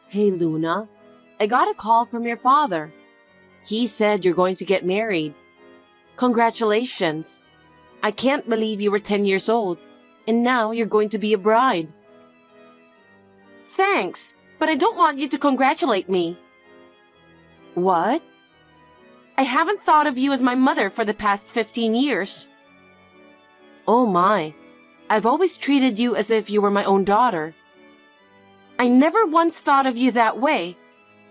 Hey, Luna. I got a call from your father. He said you're going to get married. Congratulations. I can't believe you were 10 years old, and now you're going to be a bride. Thanks, but I don't want you to congratulate me. What? I haven't thought of you as my mother for the past 15 years. Oh my. I've always treated you as if you were my own daughter. I never once thought of you that way.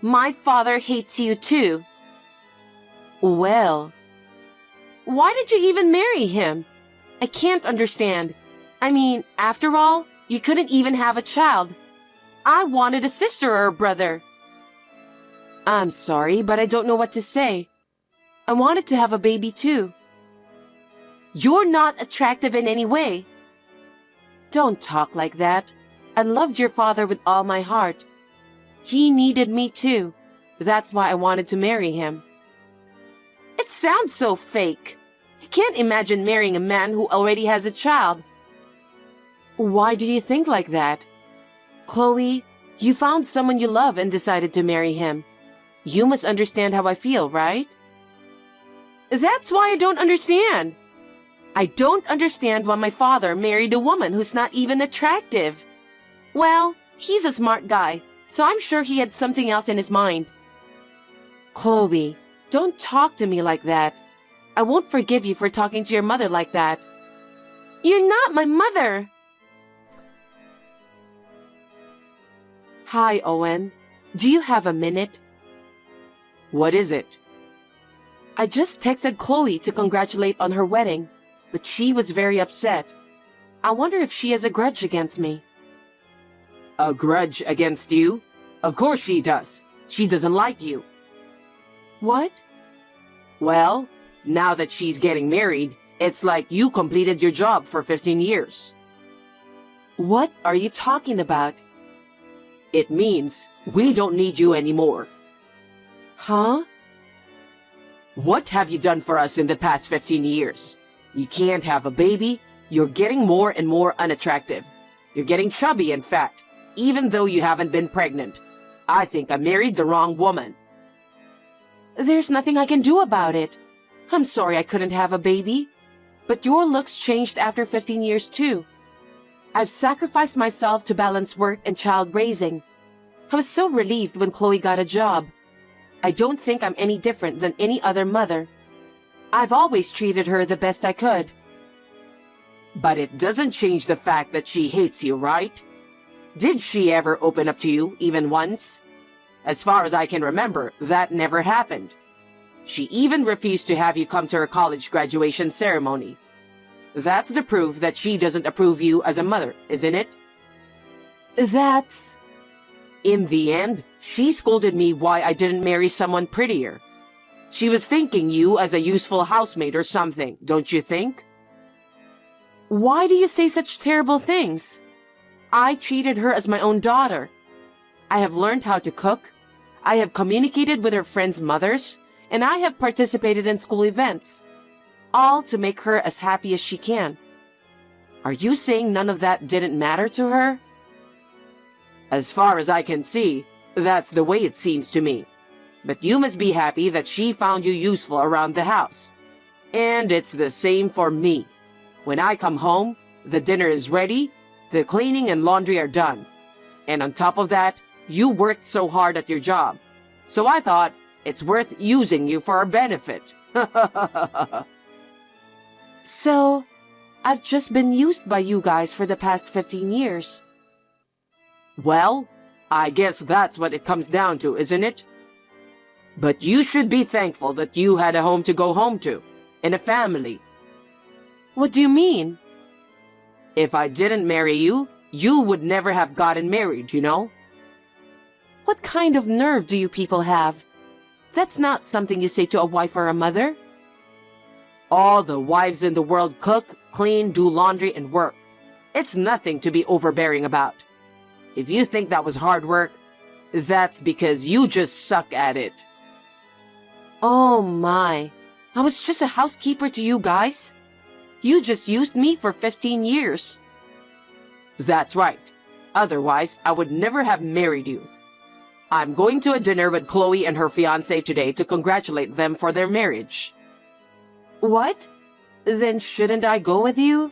My father hates you too. Well, why did you even marry him? I can't understand. I mean, after all, you couldn't even have a child. I wanted a sister or a brother. I'm sorry, but I don't know what to say. I wanted to have a baby too. You're not attractive in any way. Don't talk like that. I loved your father with all my heart. He needed me too. That's why I wanted to marry him. It sounds so fake. I can't imagine marrying a man who already has a child. Why do you think like that? Chloe, you found someone you love and decided to marry him. You must understand how I feel, right? That's why I don't understand. I don't understand why my father married a woman who's not even attractive. Well, he's a smart guy, so I'm sure he had something else in his mind. Chloe, don't talk to me like that. I won't forgive you for talking to your mother like that. You're not my mother! Hi, Owen. Do you have a minute? What is it? I just texted Chloe to congratulate on her wedding, but she was very upset. I wonder if she has a grudge against me. A grudge against you? Of course she does. She doesn't like you. What? Well, now that she's getting married, it's like you completed your job for 15 years. What are you talking about? It means we don't need you anymore. Huh? What have you done for us in the past 15 years? You can't have a baby. You're getting more and more unattractive. You're getting chubby and fat, even though you haven't been pregnant. I think I married the wrong woman. There's nothing I can do about it. I'm sorry I couldn't have a baby. But your looks changed after 15 years too. I've sacrificed myself to balance work and child raising. I was so relieved when Chloe got a job. I don't think I'm any different than any other mother. I've always treated her the best I could. But it doesn't change the fact that she hates you, right? Did she ever open up to you, even once? As far as I can remember, that never happened. She even refused to have you come to her college graduation ceremony. That's the proof that she doesn't approve you as a mother, isn't it? That's... In the end, she scolded me why I didn't marry someone prettier. She was thinking you as a useful housemaid or something, don't you think? Why do you say such terrible things? I treated her as my own daughter. I have learned how to cook. I have communicated with her friends' mothers, and I have participated in school events, all to make her as happy as she can. Are you saying none of that didn't matter to her? As far as I can see, that's the way it seems to me. But you must be happy that she found you useful around the house. And it's the same for me. When I come home, the dinner is ready, the cleaning and laundry are done. And on top of that, you worked so hard at your job. So I thought it's worth using you for our benefit. So, I've just been used by you guys for the past 15 years. Well, I guess that's what it comes down to, isn't it? But you should be thankful that you had a home to go home to, and a family. What do you mean? If I didn't marry you, you would never have gotten married, you know? What kind of nerve do you people have? That's not something you say to a wife or a mother. All the wives in the world cook, clean, do laundry, and work. It's nothing to be overbearing about. If you think that was hard work, that's because you just suck at it. Oh my, I was just a housekeeper to you guys. You just used me for 15 years. That's right. Otherwise, I would never have married you. I'm going to a dinner with Chloe and her fiancé today to congratulate them for their marriage. What? Then shouldn't I go with you?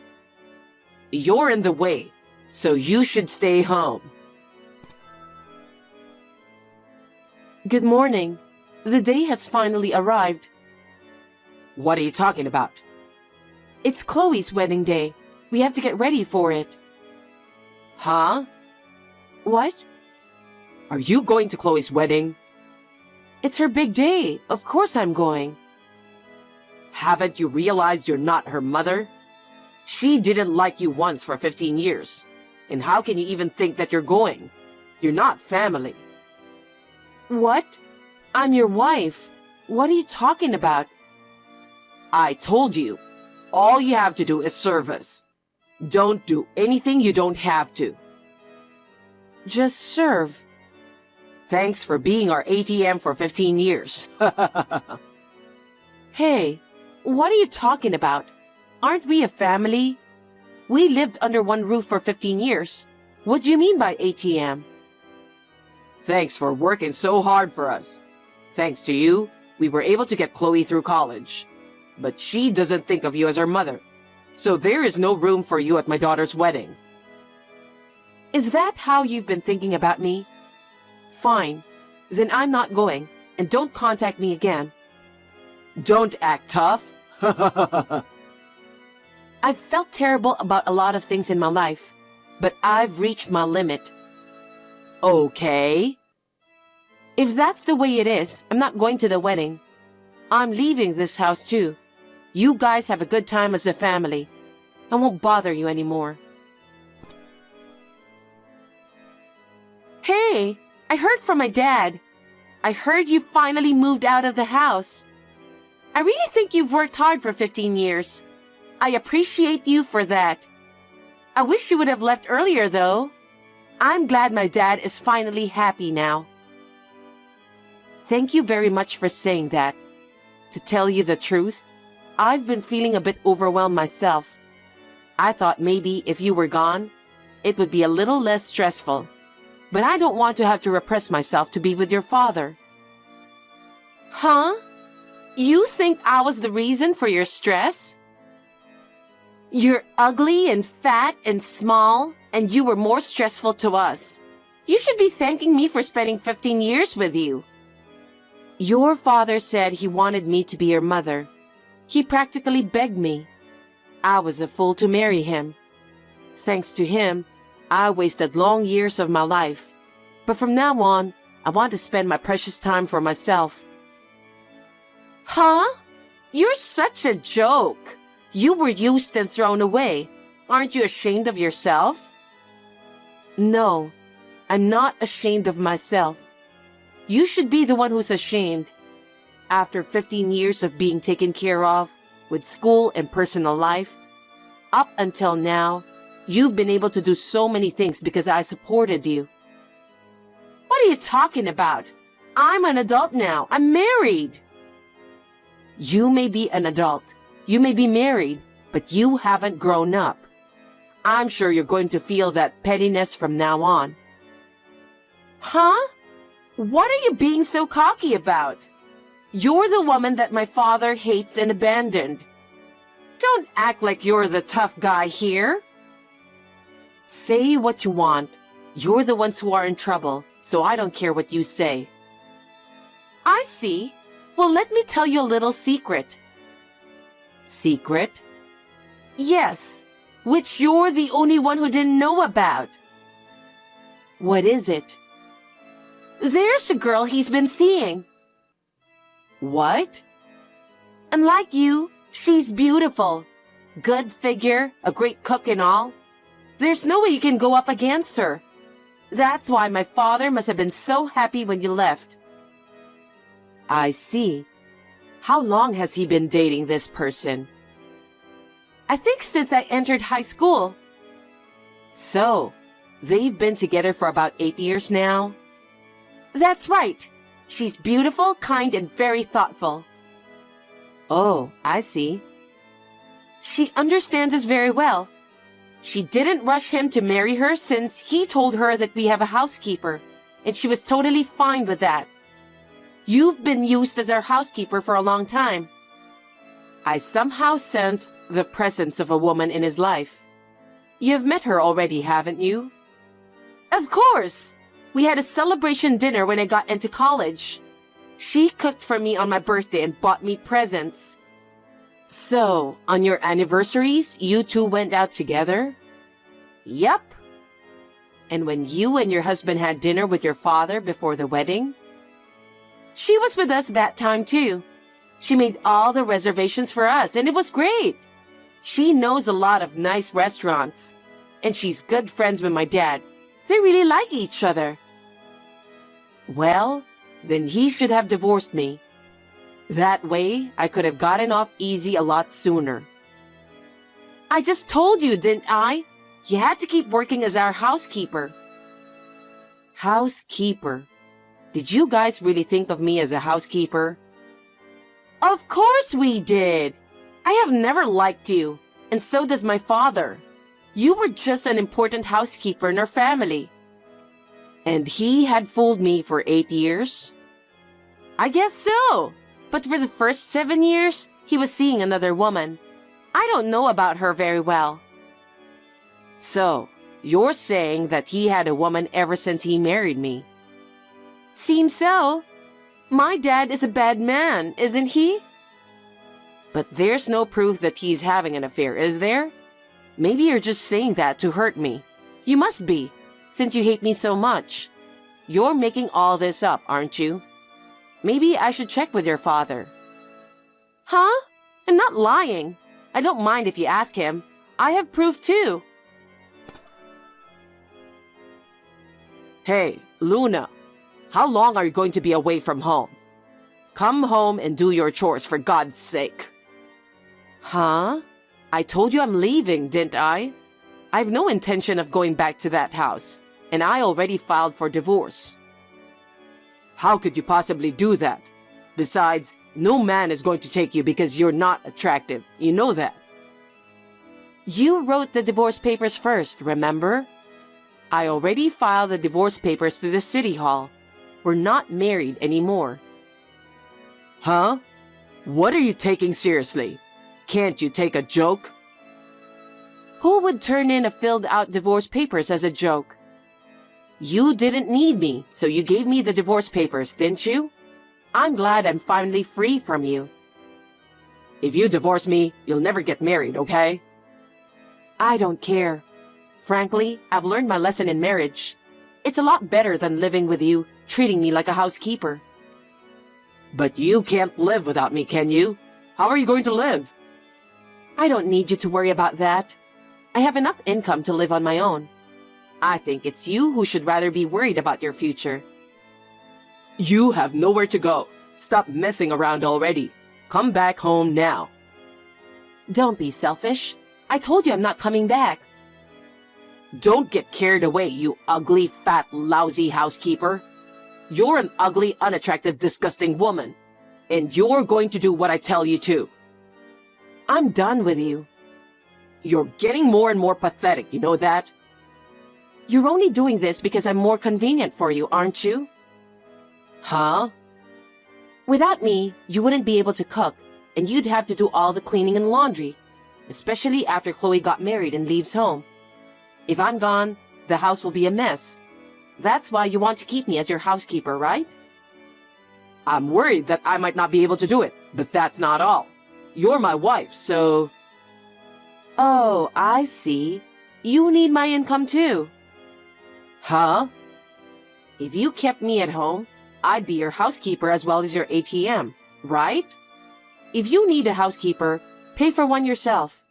You're in the way, so you should stay home. Good morning. The day has finally arrived. What are you talking about? It's Chloe's wedding day. We have to get ready for it. Huh? What? Are you going to Chloe's wedding? It's her big day. Of course I'm going. Haven't you realized you're not her mother? She didn't like you once for 15 years. And how can you even think that you're going? You're not family. What? I'm your wife. What are you talking about? I told you. All you have to do is serve us. Don't do anything you don't have to. Just serve. Thanks for being our ATM for 15 years. Hey, what are you talking about? Aren't we a family? We lived under one roof for 15 years. What do you mean by ATM? Thanks for working so hard for us. Thanks to you, we were able to get Chloe through college. But she doesn't think of you as her mother. So there is no room for you at my daughter's wedding. Is that how you've been thinking about me? Fine. Then I'm not going, and don't contact me again. Don't act tough. I've felt terrible about a lot of things in my life, but I've reached my limit. Okay. If that's the way it is, I'm not going to the wedding. I'm leaving this house too. You guys have a good time as a family. I won't bother you anymore. Hey, I heard from my dad. I heard you finally moved out of the house. I really think you've worked hard for 15 years. I appreciate you for that. I wish you would have left earlier, though. I'm glad my dad is finally happy now. Thank you very much for saying that. To tell you the truth, I've been feeling a bit overwhelmed myself. I thought maybe if you were gone, it would be a little less stressful. But I don't want to have to repress myself to be with your father. Huh? You think I was the reason for your stress? You're ugly and fat and small, and you were more stressful to us. You should be thanking me for spending 15 years with you. Your father said he wanted me to be your mother. He practically begged me. I was a fool to marry him. Thanks to him, I wasted long years of my life. But from now on, I want to spend my precious time for myself. Huh? You're such a joke. You were used and thrown away. Aren't you ashamed of yourself? No, I'm not ashamed of myself. You should be the one who's ashamed. After 15 years of being taken care of, with school and personal life, up until now, you've been able to do so many things because I supported you. What are you talking about? I'm an adult now. I'm married. You may be an adult. You may be married, but you haven't grown up. I'm sure you're going to feel that pettiness from now on. Huh? What are you being so cocky about? You're the woman that my father hates and abandoned. Don't act like you're the tough guy here. Say what you want. You're the ones who are in trouble, so I don't care what you say. I see. Well, let me tell you a little secret. Secret? Yes, which you're the only one who didn't know about. What is it? There's a girl he's been seeing. What? And like you, she's beautiful. Good figure, a great cook and all. There's no way you can go up against her. That's why my father must have been so happy when you left. I see. How long has he been dating this person? I think since I entered high school. So, they've been together for about 8 years now? That's right. She's beautiful, kind, and very thoughtful. Oh, I see. She understands us very well. She didn't rush him to marry her since he told her that we have a housekeeper, and she was totally fine with that. You've been used as our housekeeper for a long time. I somehow sensed the presence of a woman in his life. You've met her already, haven't you? Of course! We had a celebration dinner when I got into college. She cooked for me on my birthday and bought me presents. So, on your anniversaries, you two went out together? Yep. And when you and your husband had dinner with your father before the wedding? She was with us that time too. She made all the reservations for us, and it was great. She knows a lot of nice restaurants, and she's good friends with my dad. They really like each other. Well, then he should have divorced me. That way, I could have gotten off easy a lot sooner. I just told you, didn't I? You had to keep working as our housekeeper. Housekeeper? Did you guys really think of me as a housekeeper? Of course we did. I have never liked you, and so does my father. You were just an important housekeeper in our family. And he had fooled me for 8 years? I guess so. But for the first 7 years, he was seeing another woman. I don't know about her very well. So, you're saying that he had a woman ever since he married me? Seems so. My dad is a bad man, isn't he? But there's no proof that he's having an affair, is there? Maybe you're just saying that to hurt me. You must be, since you hate me so much. You're making all this up, aren't you? Maybe I should check with your father. Huh? I'm not lying. I don't mind if you ask him. I have proof too. Hey, Luna. How long are you going to be away from home? Come home and do your chores, for God's sake. Huh? I told you I'm leaving, didn't I? I've no intention of going back to that house, and I already filed for divorce. How could you possibly do that? Besides, no man is going to take you because you're not attractive. You know that. You wrote the divorce papers first, remember? I already filed the divorce papers to the city hall. We're not married anymore. Huh? What are you taking seriously? Can't you take a joke? Who would turn in a filled-out divorce papers as a joke? You didn't need me, so you gave me the divorce papers, didn't you? I'm glad I'm finally free from you. If you divorce me, you'll never get married, okay? I don't care. Frankly, I've learned my lesson in marriage. It's a lot better than living with you, treating me like a housekeeper. But you can't live without me, can you? How are you going to live? I don't need you to worry about that. I have enough income to live on my own. I think it's you who should rather be worried about your future. You have nowhere to go. Stop messing around already. Come back home now. Don't be selfish. I told you I'm not coming back. Don't get carried away, you ugly, fat, lousy housekeeper. You're an ugly, unattractive, disgusting woman. And you're going to do what I tell you to. I'm done with you. You're getting more and more pathetic, you know that? You're only doing this because I'm more convenient for you, aren't you? Huh? Without me, you wouldn't be able to cook, and you'd have to do all the cleaning and laundry, especially after Chloe got married and leaves home. If I'm gone, the house will be a mess. That's why you want to keep me as your housekeeper, right? I'm worried that I might not be able to do it, but that's not all. You're my wife, so... Oh, I see. You need my income too. Huh? If you kept me at home, I'd be your housekeeper as well as your ATM, right? If you need a housekeeper, pay for one yourself.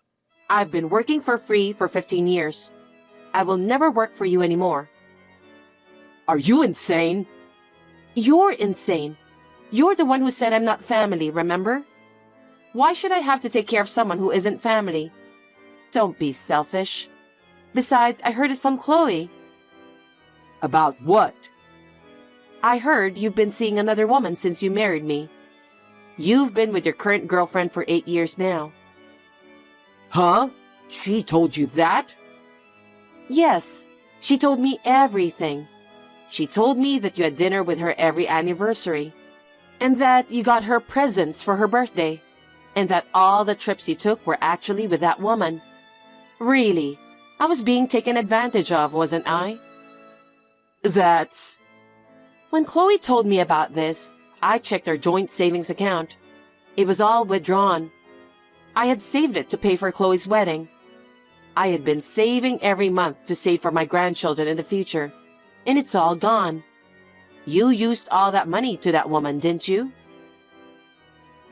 I've been working for free for 15 years. I will never work for you anymore. Are you insane? You're insane. You're the one who said I'm not family, remember? Why should I have to take care of someone who isn't family? Don't be selfish. Besides, I heard it from Chloe. About what? I heard you've been seeing another woman since you married me. You've been with your current girlfriend for 8 years now. Huh? She told you that? Yes, she told me everything. She told me that you had dinner with her every anniversary, and that you got her presents for her birthday, and that all the trips you took were actually with that woman. Really, I was being taken advantage of, wasn't I? That's... When Chloe told me about this, I checked our joint savings account. It was all withdrawn. I had saved it to pay for Chloe's wedding. I had been saving every month to save for my grandchildren in the future, and it's all gone. You used all that money to that woman, didn't you?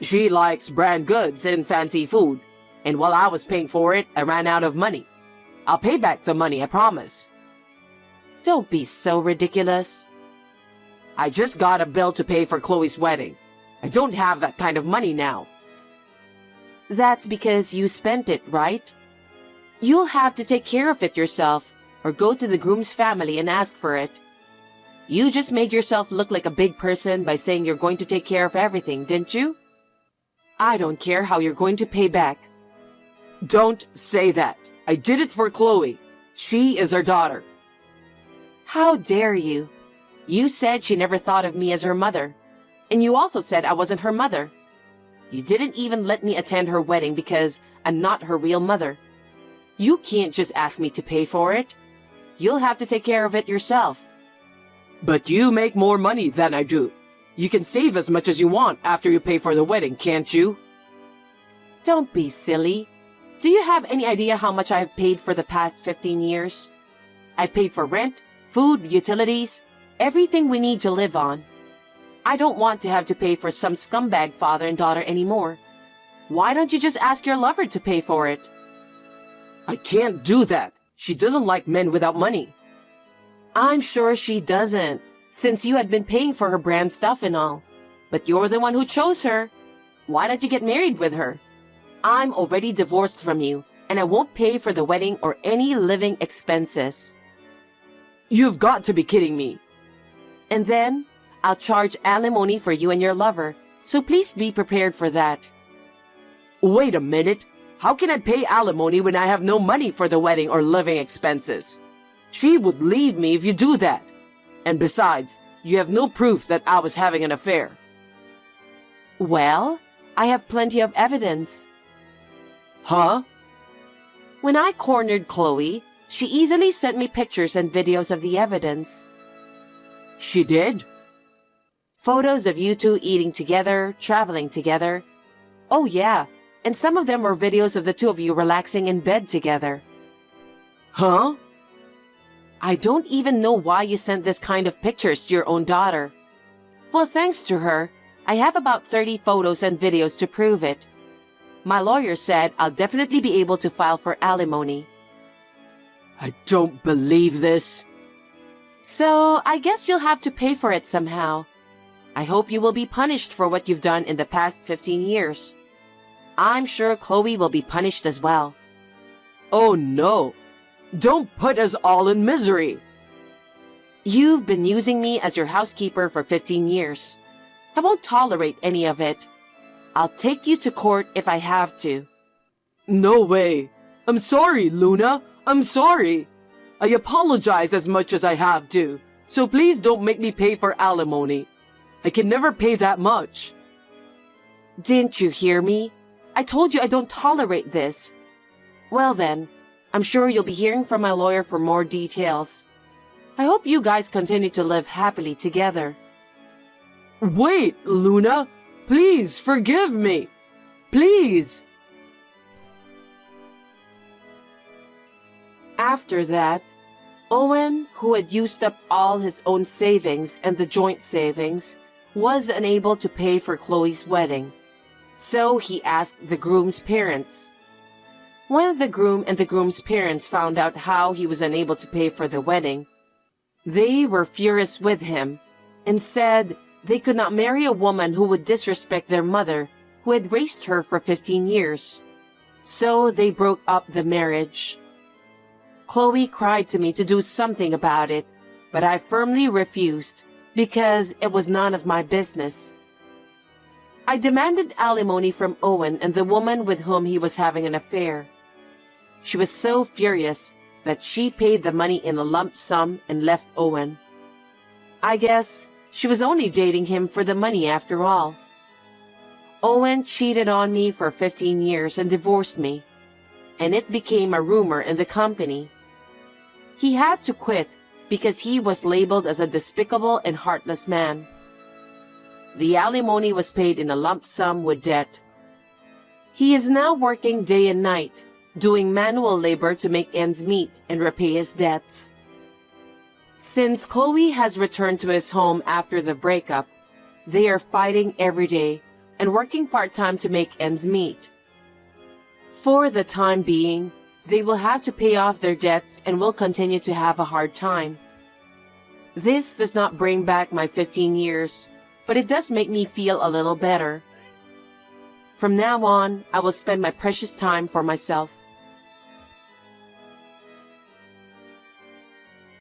She likes brand goods and fancy food, and while I was paying for it, I ran out of money. I'll pay back the money, I promise. Don't be so ridiculous. I just got a bill to pay for Chloe's wedding. I don't have that kind of money now. That's because you spent it, right? You'll have to take care of it yourself, or go to the groom's family and ask for it. You just made yourself look like a big person by saying you're going to take care of everything, didn't you? I don't care how you're going to pay back. Don't say that. I did it for Chloe. She is our daughter. How dare you? You said she never thought of me as her mother. And you also said I wasn't her mother. You didn't even let me attend her wedding because I'm not her real mother. You can't just ask me to pay for it. You'll have to take care of it yourself. But you make more money than I do. You can save as much as you want after you pay for the wedding, can't you? Don't be silly. Do you have any idea how much I have paid for the past 15 years? I paid for rent, food, utilities, everything we need to live on. I don't want to have to pay for some scumbag father and daughter anymore. Why don't you just ask your lover to pay for it? I can't do that. She doesn't like men without money. I'm sure she doesn't, since you had been paying for her brand stuff and all. But you're the one who chose her. Why don't you get married with her? I'm already divorced from you, and I won't pay for the wedding or any living expenses. You've got to be kidding me. And then, I'll charge alimony for you and your lover, so please be prepared for that. Wait a minute. How can I pay alimony when I have no money for the wedding or living expenses? She would leave me if you do that. And besides, you have no proof that I was having an affair. Well, I have plenty of evidence. Huh? When I cornered Chloe, she easily sent me pictures and videos of the evidence. She did? Photos of you two eating together, traveling together. Oh yeah, and some of them were videos of the two of you relaxing in bed together. Huh? I don't even know why you sent this kind of pictures to your own daughter. Well, thanks to her, I have about 30 photos and videos to prove it. My lawyer said I'll definitely be able to file for alimony. I don't believe this. So, I guess you'll have to pay for it somehow. I hope you will be punished for what you've done in the past 15 years. I'm sure Chloe will be punished as well. Oh no! Don't put us all in misery! You've been using me as your housekeeper for 15 years. I won't tolerate any of it. I'll take you to court if I have to. No way! I'm sorry, Luna! I'm sorry! I apologize as much as I have to, so please don't make me pay for alimony. I can never pay that much. Didn't you hear me? I told you I don't tolerate this. Well then, I'm sure you'll be hearing from my lawyer for more details. I hope you guys continue to live happily together. Wait, Luna! Please forgive me! Please! After that, Owen, who had used up all his own savings and the joint savings, was unable to pay for Chloe's wedding. So he asked the groom's parents. When the groom and the groom's parents found out how he was unable to pay for the wedding, they were furious with him and said they could not marry a woman who would disrespect their mother, who had raised her for 15 years. So they broke up the marriage. Chloe cried to me to do something about it, but I firmly refused because it was none of my business. I demanded alimony from Owen and the woman with whom he was having an affair. She was so furious that she paid the money in a lump sum and left Owen. I guess she was only dating him for the money after all. Owen cheated on me for 15 years and divorced me, and it became a rumor in the company. He had to quit because he was labeled as a despicable and heartless man. The alimony was paid in a lump sum with debt. He is now working day and night, doing manual labor to make ends meet and repay his debts. Since Chloe has returned to his home after the breakup, they are fighting every day and working part-time to make ends meet. For the time being, they will have to pay off their debts and will continue to have a hard time. This does not bring back my 15 years, but it does make me feel a little better. From now on, I will spend my precious time for myself.